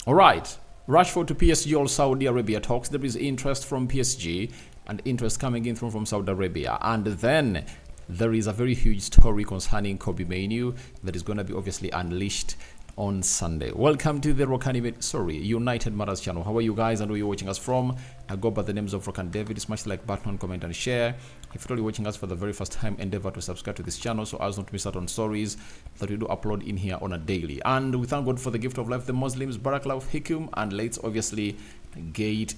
All right. Rashford to PSG or Saudi Arabia talks. There is interest from PSG and interest coming in from Saudi Arabia. And then there is a very huge story concerning Kobbie Mainoo that is going to be obviously unleashed on Sunday. Welcome to the United Matters channel. How are you guys and where you're watching us from? I go by the names of Rock and David. Smash the like button, comment and share. If you're only watching us for the very first time, endeavor to subscribe to this channel so as not to miss out on stories that we do upload in here on a daily. And we thank God for the gift of life, the Muslims, Barakallahu Hikum, and let's obviously get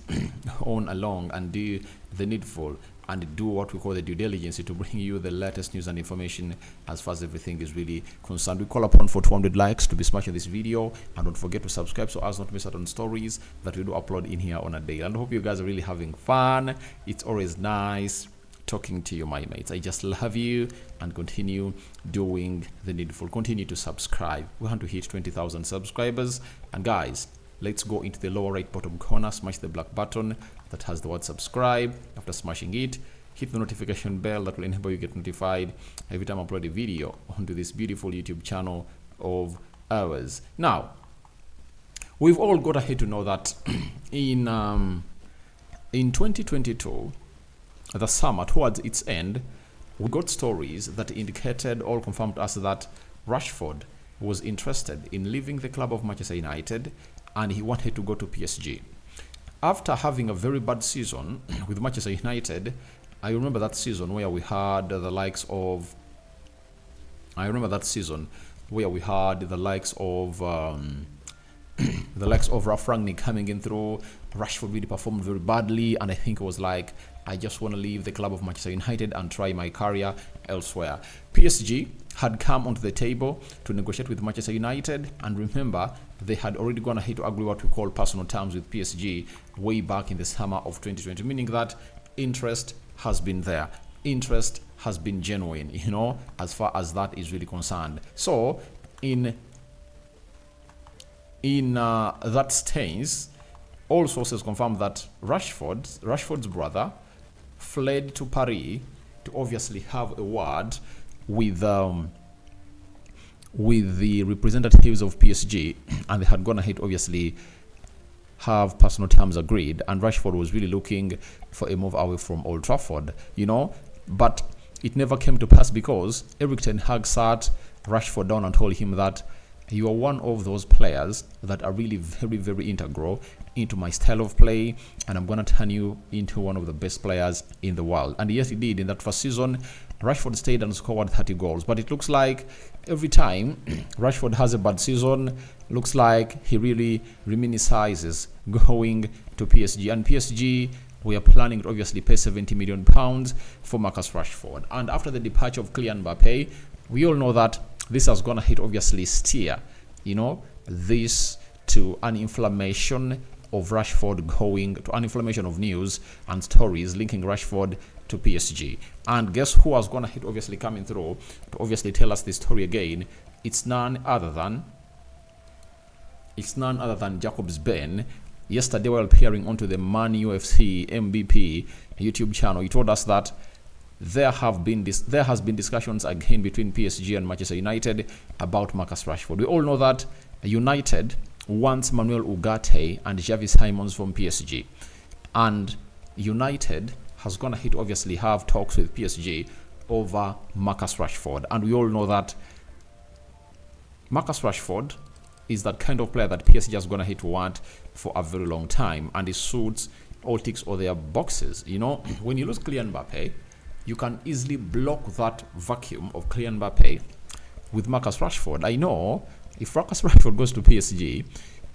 on along and do the needful and do what we call the due diligence to bring you the latest news and information as far as everything is really concerned. We call upon for 200 likes to be smashing this video, and don't forget to subscribe so as not to miss out on stories that we do upload in here on a day. And I hope you guys are really having fun. It's always nice talking to you, my mates. I just love you, and continue doing the needful. Continue to subscribe. We want to hit 20,000 subscribers, and guys, let's go into the lower right bottom corner, smash the black button that has the word subscribe. After smashing it, hit the notification bell that will enable you get notified every time I upload a video onto this beautiful YouTube channel of ours. Now, we've all got ahead to know that in 2022, the summer towards its end, we got stories that indicated or confirmed to us that Rashford was interested in leaving the club of Manchester United and he wanted to go to PSG. After having a very bad season with Manchester United, I remember that season where we had the likes of Ralph Rangnick coming in through. Rashford really performed very badly, and I think it was like, I just want to leave the club of Manchester United and try my career elsewhere. PSG had come onto the table to negotiate with Manchester United, and remember, they had already gone ahead to agree what we call personal terms with PSG way back in the summer of 2020, meaning that interest has been there. Interest has been genuine, as far as that is really concerned. So, in that stance, all sources confirm that Rashford's brother fled to Paris to obviously have a word with the representatives of PSG, and they had gone ahead obviously have personal terms agreed, and Rashford was really looking for a move away from Old Trafford, but it never came to pass because Erik ten Hag sat Rashford down and told him that you are one of those players that are really very, very integral into my style of play, and I'm going to turn you into one of the best players in the world. And yes, he did. In that first season, Rashford stayed and scored 30 goals. But it looks like every time Rashford has a bad season, looks like he really reminisces going to PSG. And PSG, we are planning to obviously pay £70 million for Marcus Rashford. And after the departure of Kylian Mbappe, we all know that this has gonna hit obviously steer, this to an inflammation of Rashford going to an inflammation of news and stories linking Rashford to PSG. And guess who has gonna hit obviously coming through to obviously tell us this story again? It's none other than Jacobs Ben. Yesterday, while appearing onto the Man UFC MVP YouTube channel, he told us that there has been discussions again between PSG and Manchester United about Marcus Rashford. We all know that United wants Manuel Ugarte and Xavi Simons from PSG, and United has gone ahead to obviously have talks with PSG over Marcus Rashford. And we all know that Marcus Rashford is that kind of player that PSG has gone ahead to want for a very long time, and it suits all ticks all their boxes. When you lose Kylian Mbappe, you can easily block that vacuum of Kylian Mbappe with Marcus Rashford. I know if Marcus Rashford goes to PSG,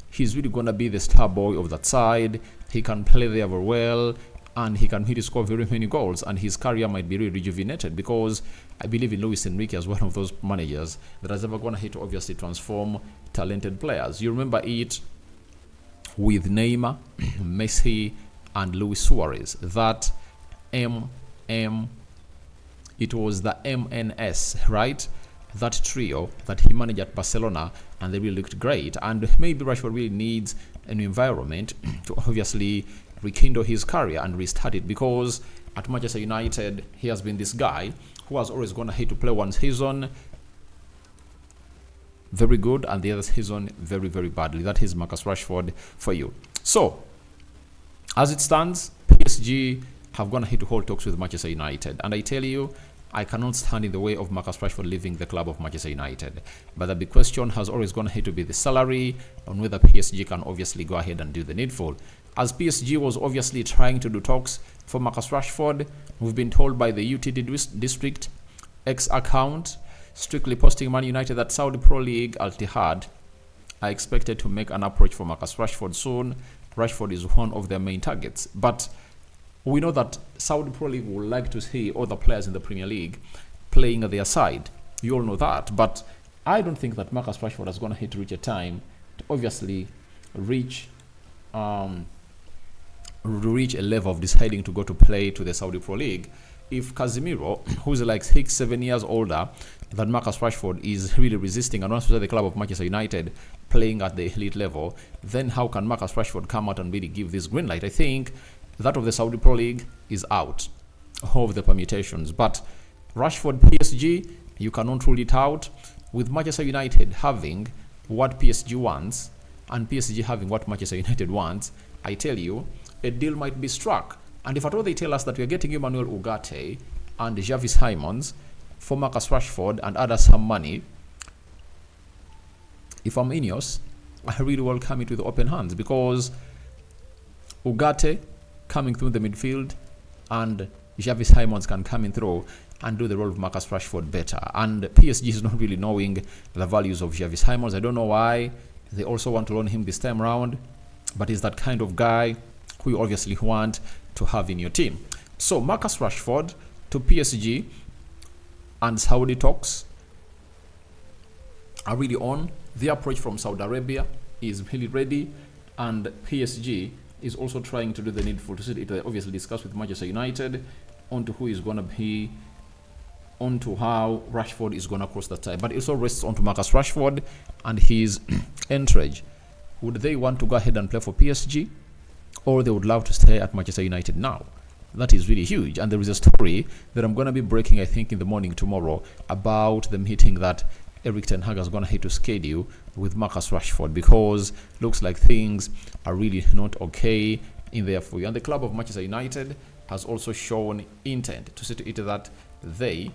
he's really going to be the star boy of that side. He can play there very well, and he can really score very many goals, and his career might be really rejuvenated, because I believe in Luis Enrique as one of those managers that has ever gone ahead to obviously transform talented players. You remember it with Neymar, Messi, and Luis Suarez. That it was the MNS, right? That trio that he managed at Barcelona, and they really looked great. And maybe Rashford really needs a new environment to obviously rekindle his career and restart it, because at Manchester United, he has been this guy who has always gone ahead to play one season, very good, and the other season very, very badly. That is Marcus Rashford for you. So, as it stands, PSG have gone ahead to hold talks with Manchester United. And I tell you, I cannot stand in the way of Marcus Rashford leaving the club of Manchester United. But the big question has always gone ahead to be the salary, on whether PSG can obviously go ahead and do the needful. As PSG was obviously trying to do talks for Marcus Rashford, we've been told by the UTD District X account, strictly posting Man United, that Saudi Pro League Al Ittihad are expected to make an approach for Marcus Rashford soon. Rashford is one of their main targets. But we know that Saudi Pro League would like to see other players in the Premier League playing at their side. You all know that. But I don't think that Marcus Rashford has gone ahead to reach a time to obviously reach a level of deciding to go to play to the Saudi Pro League. If Casemiro, who's like 6-7 years older than Marcus Rashford, is really resisting and wants to see the club of Manchester United playing at the elite level, then how can Marcus Rashford come out and really give this green light? I think that of the Saudi Pro League is out of the permutations. But Rashford PSG, you cannot rule it out. With Manchester United having what PSG wants and PSG having what Manchester United wants, I tell you, a deal might be struck. And if at all they tell us that we are getting Emmanuel Ugarte and Xavi Simons for Marcus Rashford and add us some money, if I'm Ineos, I really welcome it with open hands, because Ugarte coming through the midfield and Xavi Simons can come in through and do the role of Marcus Rashford better. And PSG is not really knowing the values of Xavi Simons. I don't know why they also want to loan him this time around, but he's that kind of guy who you obviously want to have in your team. So Marcus Rashford to PSG, and Saudi talks are really on. The approach from Saudi Arabia is really ready, and PSG is also trying to do the needful to see it. Obviously discuss with Manchester United onto who is going to be, onto how Rashford is going to cross that time. But it also rests onto Marcus Rashford and his entourage. Would they want to go ahead and play for PSG, or they would love to stay at Manchester United now? That is really huge. And there is a story that I'm going to be breaking, I think, in the morning tomorrow about the meeting that Erik ten Hag has gone ahead to schedule with Marcus Rashford, because looks like things are really not okay in there for you. And the club of Manchester United has also shown intent to see to it that they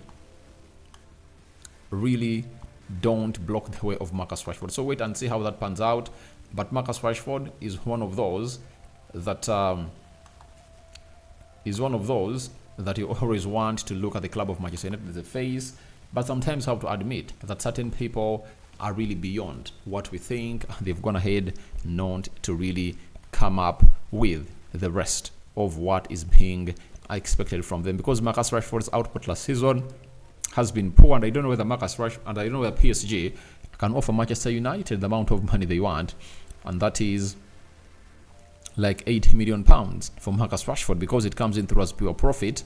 really don't block the way of Marcus Rashford. So wait and see how that pans out. But Marcus Rashford is one of those that you always want to look at the club of Manchester United as a face. But sometimes you have to admit that certain people are really beyond what we think. They've gone ahead not to really come up with the rest of what is being expected from them, because Marcus Rashford's output last season has been poor, and I don't know whether PSG can offer Manchester United the amount of money they want, and that is like £80 million for Marcus Rashford, because it comes in through as pure profit.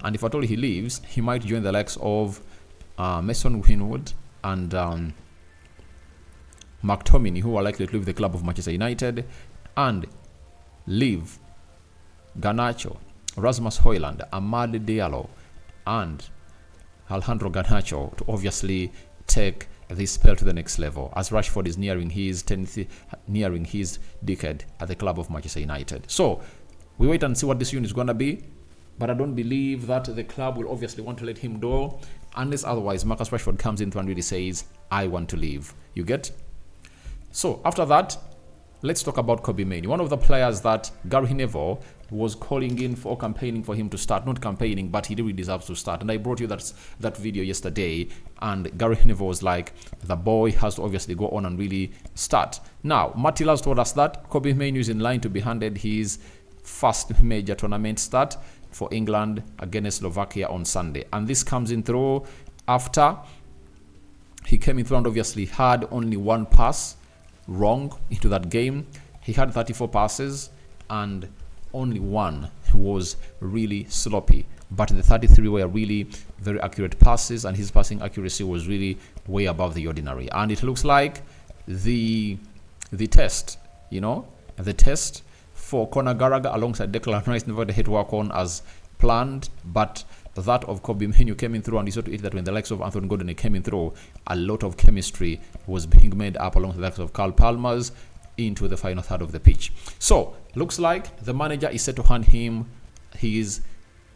And if at all he leaves, he might join the likes of Mason Greenwood and McTominay, who are likely to leave the club of Manchester United, and leave Garnacho, Rasmus Højlund, Amad Diallo, and Alejandro Garnacho to obviously take this spell to the next level, as Rashford is nearing his decade at the club of Manchester United. So we wait and see what this unit is going to be, but I don't believe that the club will obviously want to let him go unless otherwise Marcus Rashford comes in and really says, I want to leave. You get? So after that, let's talk about Kobbie Mainoo, one of the players that Gary Neville was calling in for, campaigning for him to start. Not campaigning, but he really deserves to start. And I brought you that video yesterday, and Gary Neville was like, the boy has to obviously go on and really start. Now, Matila has told us that Kobbie Mainoo is in line to be handed his first major tournament start for England against Slovakia on Sunday. And this comes in through after he came in through and obviously had only one pass wrong into that game. He had 34 passes and only one was really sloppy, but the 33 were really very accurate passes, and his passing accuracy was really way above the ordinary. And it looks like the test for Conor Gallagher alongside Declan Rice never had to work on as planned, but that of Kobbie Mainoo came in through, and you saw to it that when the likes of Anthony Gordon came in through, a lot of chemistry was being made up along the likes of Carl Palmer's into the final third of the pitch. So, looks like the manager is set to hand him his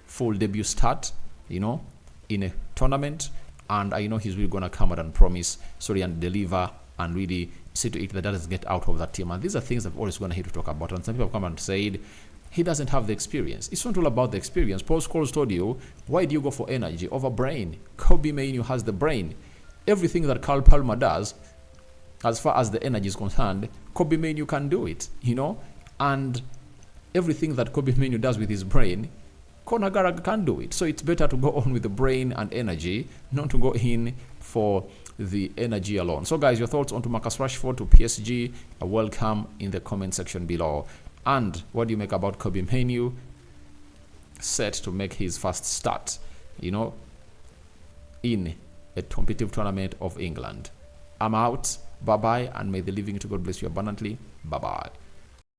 full debut start, in a tournament, and I know he's really going to come out and promise, and deliver, and really see to it that doesn't get out of that team. And these are things I've always going to hate to talk about, and some people have come and said, he doesn't have the experience. It's not all about the experience. Paul Scholes told you, why do you go for energy over brain? Kobbie Mainoo has the brain. Everything that Carl Palmer does, as far as the energy is concerned, Kobbie Mainoo can do it, and everything that Kobbie Mainoo does with his brain, Conor Gallagher can do it. So it's better to go on with the brain and energy, not to go in for the energy alone. So guys, your thoughts on to Marcus Rashford to PSG are welcome in the comment section below. And what do you make about Kobbie Mainoo set to make his first start, in a competitive tournament of England? I'm out. Bye-bye, and may the living to God bless you abundantly. Bye-bye.